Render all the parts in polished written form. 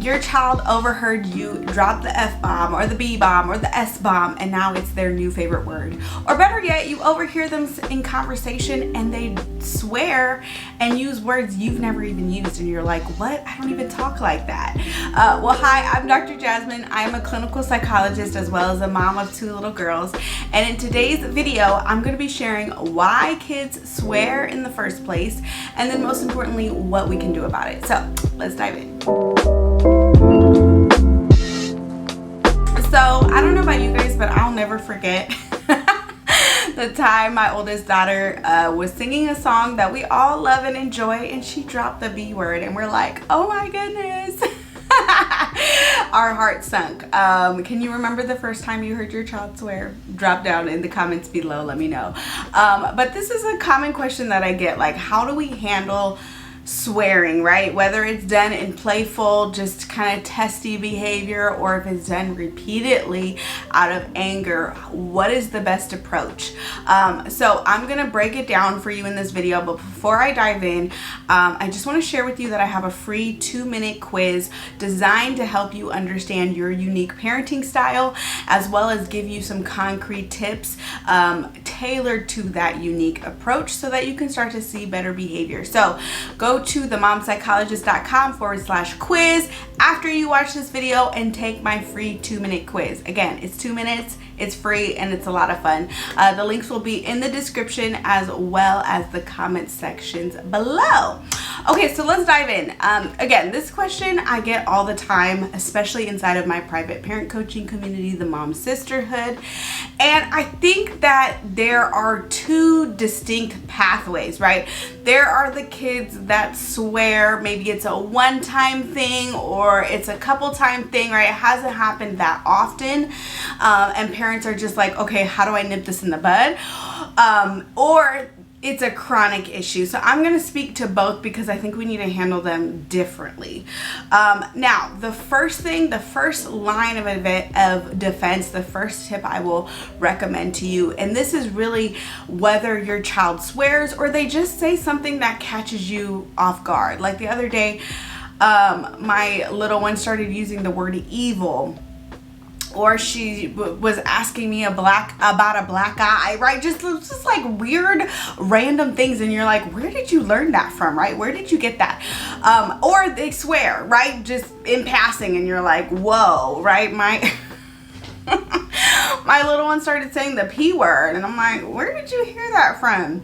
your child overheard you drop the F-bomb or the B-bomb or the S-bomb, and now it's their new favorite word. Or better yet, you overhear them in conversation and they swear and use words you've never even used, and you're like, what? I don't even talk like that. Well, hi, I'm Dr. Jasmine. I'm a clinical psychologist as well as a mom of 2 little girls. And in today's video, I'm going to be sharing why kids swear in the first place, and then most importantly, what we can do about it. So let's dive in. So I don't know about you guys, but I'll never forget the time my oldest daughter was singing a song that we all love and enjoy, and she dropped the B word, and we're like, oh my goodness. Our heart sunk. Can you remember the first time you heard your child swear? Drop down in the comments below, let me know. But this is a common question that I get, like, how do we handle swearing, right? Whether it's done in playful, just kind of testy behavior, or if it's done repeatedly out of anger, what is the best approach? So I'm gonna break it down for you in this video, but before I dive in, I just want to share with you that I have a free 2-minute quiz designed to help you understand your unique parenting style, as well as give you some concrete tips tailored to that unique approach so that you can start to see better behavior. So go to themomspsychologist.com/quiz after you watch this video and take my free 2-minute quiz. Again, it's 2 minutes, it's free, and it's a lot of fun. The links will be in the description as well as the comment sections below. Okay, so let's dive in. Again, this question I get all the time, especially inside of my private parent coaching community, the Mom Sisterhood. And I think that there are 2 distinct pathways, right? There are the kids that swear, maybe it's a one-time thing or it's a couple-time thing, right? It hasn't happened that often. And parents are just like, okay, how do I nip this in the bud? Or it's a chronic issue. So I'm going to speak to both because I think we need to handle them differently. Now, the first line of defense, the first tip I will recommend to you, and this is really whether your child swears or they just say something that catches you off guard. Like the other day, my little one started using the word evil, or she was asking me about a black eye, right? Just like weird, random things, and you're like, where did you learn that from, right? Where did you get that? Or they swear, right? Just in passing, and you're like, whoa, right? My little one started saying the P word, and I'm like, where did you hear that from?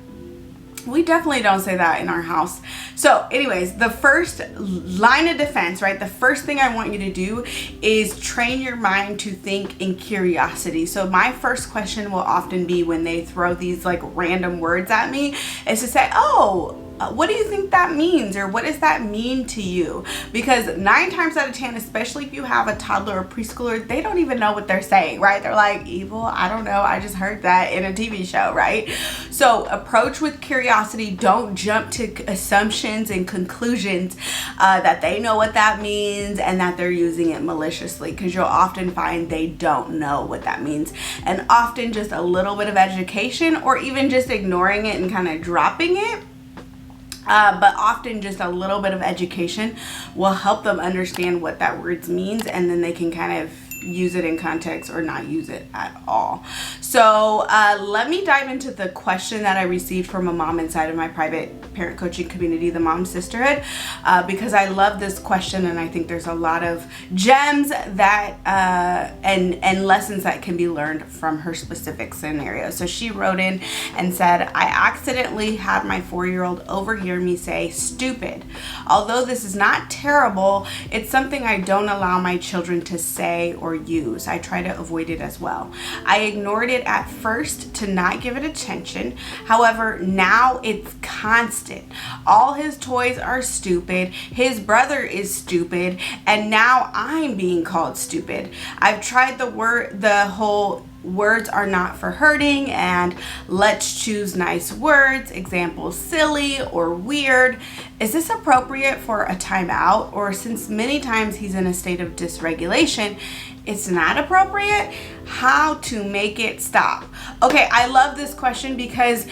We definitely don't say that in our house. So anyways, the first line of defense, right? The first thing I want you to do is train your mind to think in curiosity. So my first question will often be when they throw these like random words at me is to say, oh, what do you think that means? Or what does that mean to you? Because 9 times out of 10, especially if you have a toddler or preschooler, they don't even know what they're saying, right? They're like, evil? I don't know. I just heard that in a TV show, right? So approach with curiosity. Don't jump to assumptions and conclusions that they know what that means and that they're using it maliciously, because you'll often find they don't know what that means. And often just a little bit of education, or even just ignoring it and kind of dropping it, but often just a little bit of education will help them understand what that word means, and then they can kind of use it in context or not use it at all. So let me dive into the question that I received from a mom inside of my private parent coaching community, the Mom Sisterhood, because I love this question, and I think there's a lot of gems that and lessons that can be learned from her specific scenario. So she wrote in and said, I accidentally had my 4-year-old overhear me say stupid. Although this is not terrible, it's something I don't allow my children to say or use. I try to avoid it as well. I ignored it at first to not give it attention. However, now it's constant. All his toys are stupid. His brother is stupid. And now I'm being called stupid. I've tried the whole words are not for hurting and let's choose nice words, example silly or weird. Is this appropriate for a timeout? Or since many times he's in a state of dysregulation, it's not appropriate? How to make it stop? Okay, I love this question because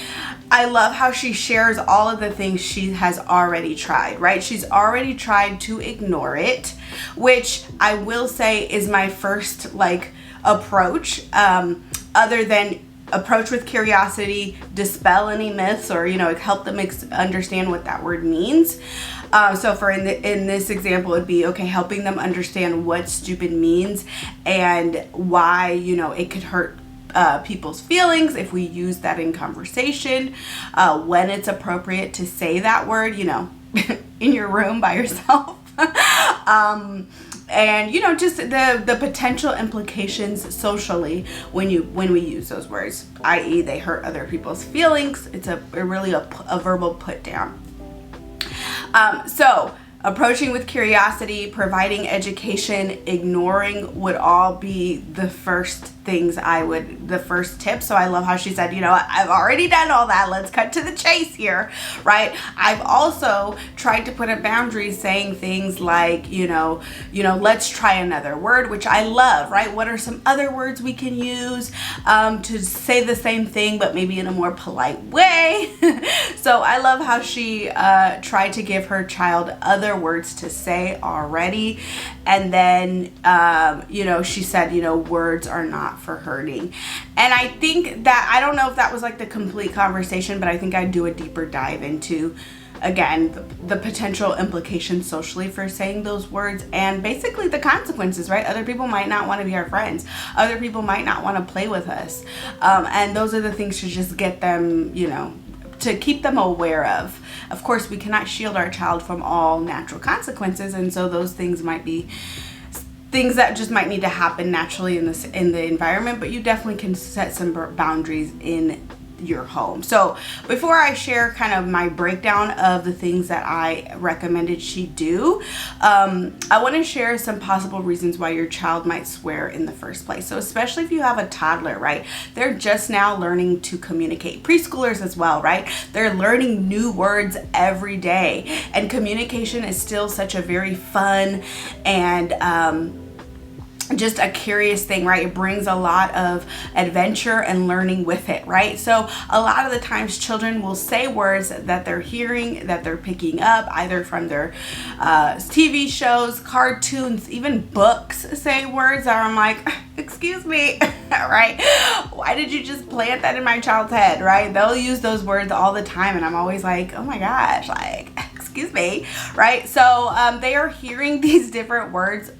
I love how she shares all of the things she has already tried, right? She's already tried to ignore it, which I will say is my first like approach, other than approach with curiosity, dispel any myths, or help them understand what that word means. So for in this example, it'd be okay, helping them understand what stupid means and why it could hurt people's feelings if we use that in conversation, when it's appropriate to say that word, in your room by yourself. And just the potential implications socially when we use those words, i.e. they hurt other people's feelings. It's really a verbal put down. So approaching with curiosity, providing education, ignoring would all be the first the first tip. So I love how she said, I've already done all that. Let's cut to the chase here, right? I've also tried to put a boundary saying things like, let's try another word, which I love, right? What are some other words we can use to say the same thing, but maybe in a more polite way? So I love how she tried to give her child other words to say already. And then, she said, words are not for hurting. And I think that, I don't know if that was like the complete conversation, but I think I'd do a deeper dive into, again, the potential implications socially for saying those words and basically the consequences, right? Other people might not want to be our friends. Other people might not want to play with us. And those are the things to just get them, to keep them aware of. Of course, we cannot shield our child from all natural consequences, and so those things might be things that just might need to happen naturally in the environment, but you definitely can set some boundaries in your home. So before I share kind of my breakdown of the things that I recommended she do, I want to share some possible reasons why your child might swear in the first place. So especially if you have a toddler, right? They're just now learning to communicate. Preschoolers as well, right? They're learning new words every day, and communication is still such a very fun and just a curious thing, right? It brings a lot of adventure and learning with it, right? So a lot of the times children will say words that they're hearing, that they're picking up either from their TV shows, cartoons, even books say words that I'm like, excuse me, right? Why did you just plant that in my child's head, right? They'll use those words all the time, and I'm always like, oh my gosh, like, excuse me, right? So they are hearing these different words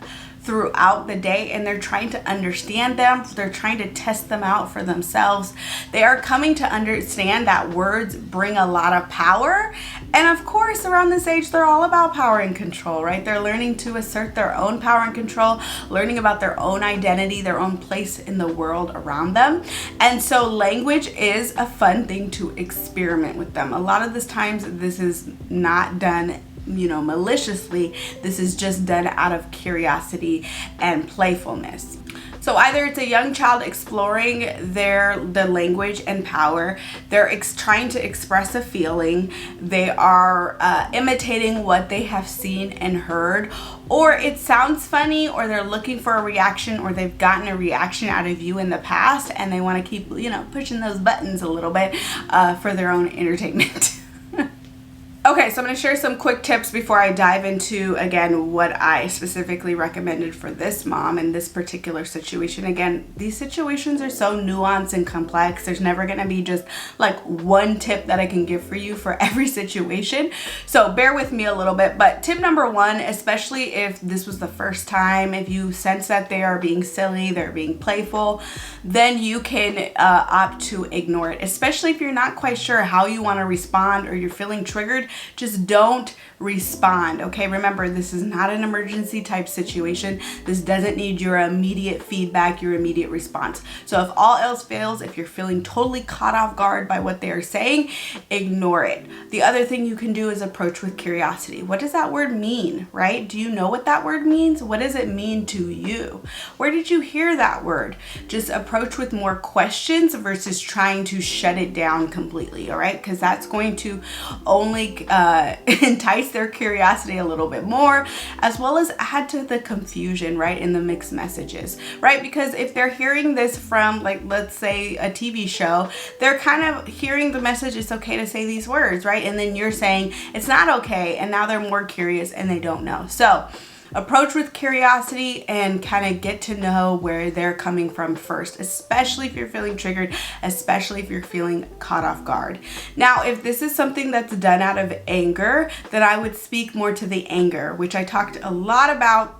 throughout the day, and they're trying to understand them. They're trying to test them out for themselves. They are coming to understand that words bring a lot of power. And of course, around this age, they're all about power and control, right? They're learning to assert their own power and control, learning about their own identity, their own place in the world around them. And so language is a fun thing to experiment with them. A lot of the times, this is not done maliciously. This is just done out of curiosity and playfulness. So either it's a young child exploring the language and power, they're trying to express a feeling, they are imitating what they have seen and heard, or it sounds funny, or they're looking for a reaction, or they've gotten a reaction out of you in the past and they want to keep pushing those buttons a little bit for their own entertainment. Okay, so I'm going to share some quick tips before I dive into, again, what I specifically recommended for this mom in this particular situation. Again, these situations are so nuanced and complex. There's never going to be just like one tip that I can give for you for every situation. So bear with me a little bit. But tip number one, especially if this was the first time, if you sense that they are being silly, they're being playful, then you can opt to ignore it, especially if you're not quite sure how you want to respond or you're feeling triggered. Just don't respond, okay? Remember, this is not an emergency type situation. This doesn't need your immediate feedback, your immediate response. So if all else fails, if you're feeling totally caught off guard by what they are saying, ignore it. The other thing you can do is approach with curiosity. What does that word mean, right? Do you know what that word means? What does it mean to you? Where did you hear that word? Just approach with more questions versus trying to shut it down completely, all right? Because that's going to only entice their curiosity a little bit more, as well as add to the confusion, right, in the mixed messages, right? Because if they're hearing this from, like, let's say a TV show, they're kind of hearing the message, it's okay to say these words, right? And then you're saying it's not okay, and now they're more curious and they don't know. So approach with curiosity and kind of get to know where they're coming from first, especially if you're feeling triggered, especially if you're feeling caught off guard. Now, if this is something that's done out of anger, then I would speak more to the anger, which I talked a lot about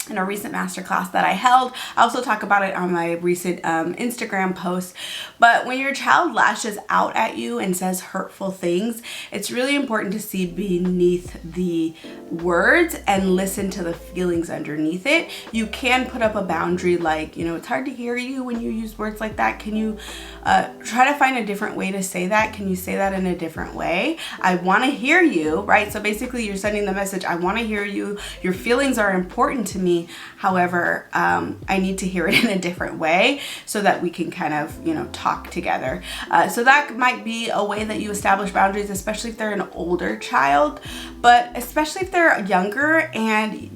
in a recent masterclass that I held. I also talk about it on my recent Instagram post. But when your child lashes out at you and says hurtful things, it's really important to see beneath the words and listen to the feelings underneath it. You can put up a boundary like, it's hard to hear you when you use words like that. Can you try to find a different way to say that? Can you say that in a different way? I want to hear you, right? So basically you're sending the message, I want to hear you. Your feelings are important to me. However, I need to hear it in a different way so that we can kind of, talk together. So that might be a way that you establish boundaries, especially if they're an older child, but especially if they're younger and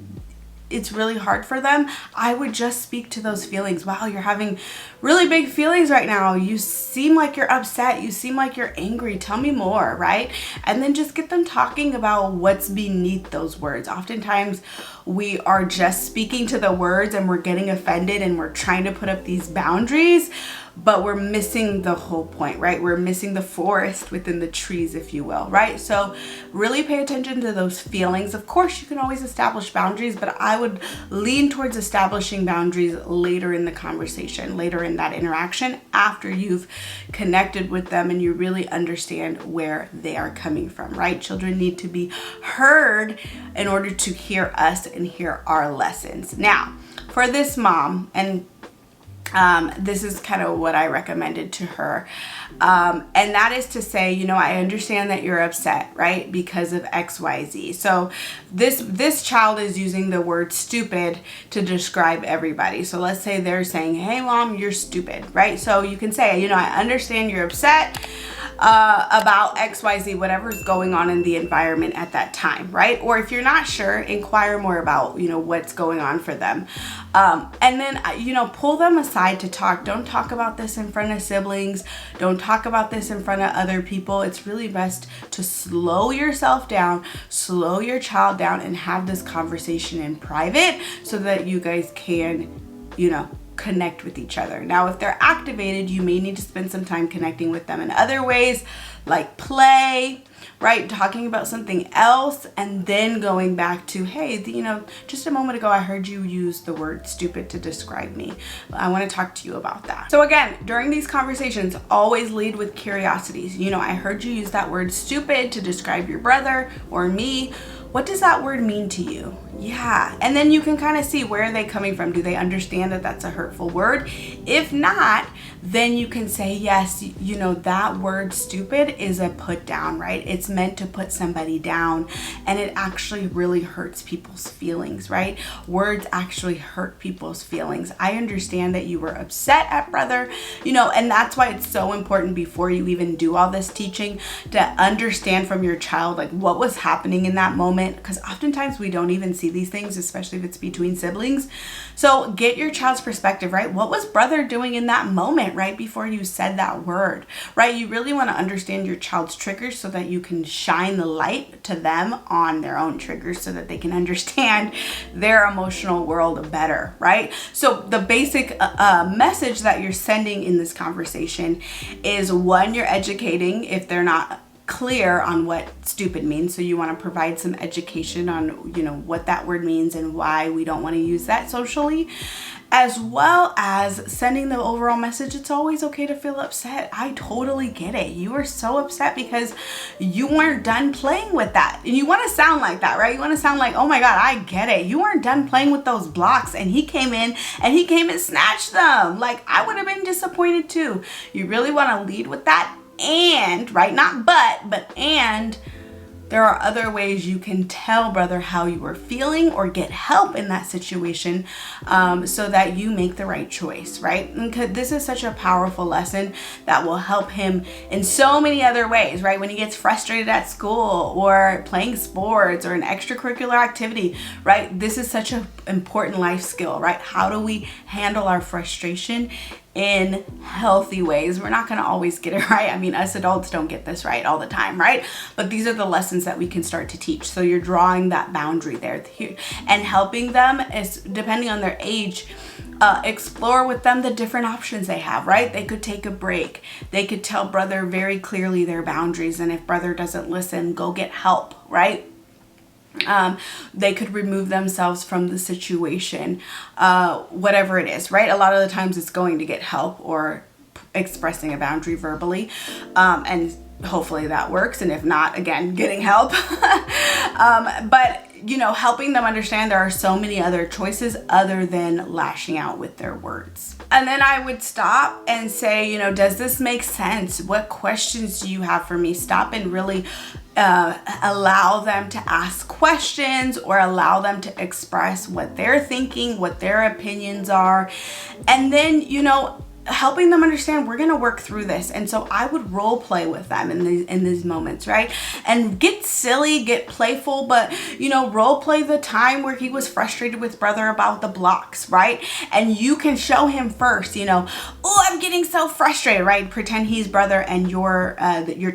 it's really hard for them. I would just speak to those feelings. Wow, you're having really big feelings right now. You seem like you're upset. You seem like you're angry. Tell me more, right? And then just get them talking about what's beneath those words. Oftentimes we are just speaking to the words and we're getting offended and we're trying to put up these boundaries, but we're missing the whole point, right? We're missing the forest within the trees, if you will, right? So really pay attention to those feelings. Of course, you can always establish boundaries, but I would lean towards establishing boundaries later in the conversation, later in that interaction, after you've connected with them and you really understand where they are coming from, right? Children need to be heard in order to hear us and hear our lessons. Now, for this mom, and this is kind of what I recommended to her. And that is to say, I understand that you're upset, right? Because of XYZ. So this child is using the word stupid to describe everybody. So let's say they're saying, hey mom, you're stupid, right? So you can say, I understand you're upset about XYZ, whatever's going on in the environment at that time, right? Or if you're not sure, inquire more about, what's going on for them. And then, pull them aside to talk. Don't talk about this in front of siblings. Don't talk about this in front of other people. It's really best to slow yourself down, slow your child down, and have this conversation in private so that you guys can, connect with each other. Now, if they're activated, you may need to spend some time connecting with them in other ways, like play, right? Talking about something else and then going back to, hey, just a moment ago, I heard you use the word stupid to describe me. I want to talk to you about that. So again, during these conversations, always lead with curiosities. I heard you use that word stupid to describe your brother or me. What does that word mean to you? Yeah. And then you can kind of see, where are they coming from? Do they understand that that's a hurtful word? If not, then you can say, yes, that word stupid is a put down, right? It's meant to put somebody down, and it actually really hurts people's feelings, right? Words actually hurt people's feelings. I understand that you were upset at brother, and that's why it's so important before you even do all this teaching to understand from your child, like, what was happening in that moment, because oftentimes we don't even see these things, especially if it's between siblings. So get your child's perspective, right? What was brother doing in that moment right before you said that word, right? You really want to understand your child's triggers so that you can shine the light to them on their own triggers so that they can understand their emotional world better, right? So the basic message that you're sending in this conversation is, one, you're educating if they're not clear on what stupid means. So you want to provide some education on, what that word means and why we don't want to use that socially, as well as sending the overall message. It's always okay to feel upset. I totally get it. You were so upset because you weren't done playing with that. And you want to sound like that, right? You want to sound like, oh my God, I get it. You weren't done playing with those blocks and he came in and snatched them. Like, I would have been disappointed too. You really want to lead with that. And, right, not but and there are other ways you can tell brother how you are feeling or get help in that situation, so that you make the right choice, right? Because this is such a powerful lesson that will help him in so many other ways, right? When he gets frustrated at school or playing sports or an extracurricular activity, right? This is such a important life skill, right? How do we handle our frustration in healthy ways? We're not going to always get it right. I mean, us adults don't get this right all the time, right? But these are the lessons that we can start to teach. So you're drawing that boundary there and helping them, is depending on their age, explore with them the different options they have, right? They could take a break. They could tell brother very clearly their boundaries, and if brother doesn't listen, go get help, right? They could remove themselves from the situation, whatever it is, right? A lot of the times it's going to get help or expressing a boundary verbally, and hopefully that works. And if not, again, getting help. But helping them understand there are so many other choices other than lashing out with their words. And then I would stop and say, does this make sense? What questions do you have for me? Stop and really allow them to ask questions, or allow them to express what they're thinking, what their opinions are. And then, helping them understand we're going to work through this. And so I would role play with them in these moments, right? And get silly, get playful, but role play the time where he was frustrated with brother about the blocks, right? And you can show him first, oh, I'm getting so frustrated, right? Pretend he's brother and your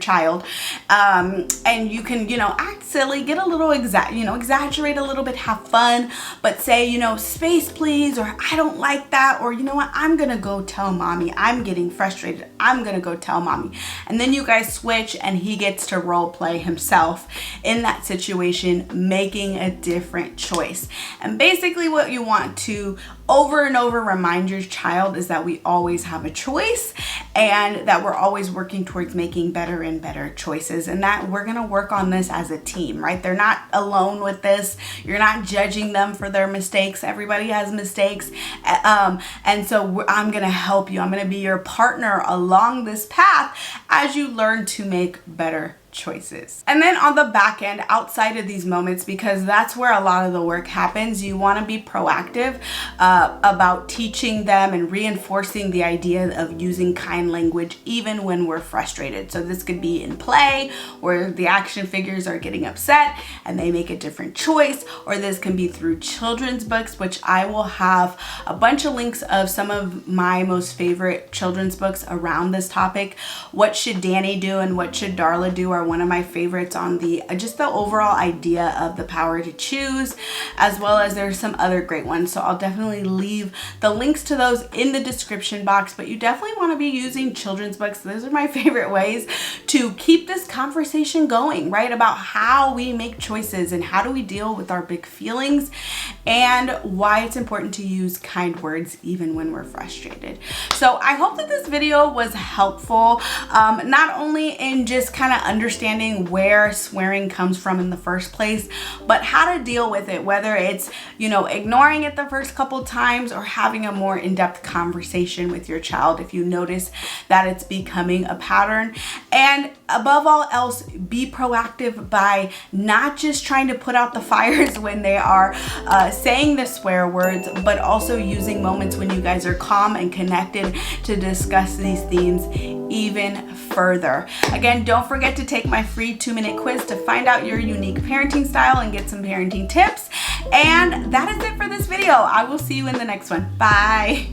child, and you can act silly, get a little exaggerate a little bit, have fun, but say space please, or I don't like that, or what, I'm gonna go tell mommy, I'm getting frustrated, I'm gonna go tell mommy. And then you guys switch and he gets to role play himself in that situation, making a different choice. And basically what you want to over and over remind your child is that we always have a choice, and that we're always working towards making better and better choices, and that we're gonna work on this as a team, right? They're not alone with this. You're not judging them for their mistakes. Everybody has mistakes. And so I'm gonna help you. I'm gonna be your partner along this path as you learn to make better choices. And then on the back end, outside of these moments, because that's where a lot of the work happens, you want to be proactive about teaching them and reinforcing the idea of using kind language even when we're frustrated. So this could be in play where the action figures are getting upset and they make a different choice, or this can be through children's books, which I will have a bunch of links of some of my most favorite children's books around this topic. What Should Danny Do and What Should Darla Do are one of my favorites on the overall idea of the power to choose, as well as there's some other great ones. So I'll definitely leave the links to those in the description box, but you definitely want to be using children's books. Those are my favorite ways to keep this conversation going, right? About how we make choices and how do we deal with our big feelings, and why it's important to use kind words even when we're frustrated. So I hope that this video was helpful, not only in just kind of understanding where swearing comes from in the first place, but how to deal with it, whether it's, ignoring it the first couple times or having a more in-depth conversation with your child if you notice that it's becoming a pattern. And above all else, be proactive by not just trying to put out the fires when they are saying the swear words, but also using moments when you guys are calm and connected to discuss these themes even further. Again, don't forget to take my free 2-minute quiz to find out your unique parenting style and get some parenting tips. And that is it for this video. I will see you in the next one. Bye.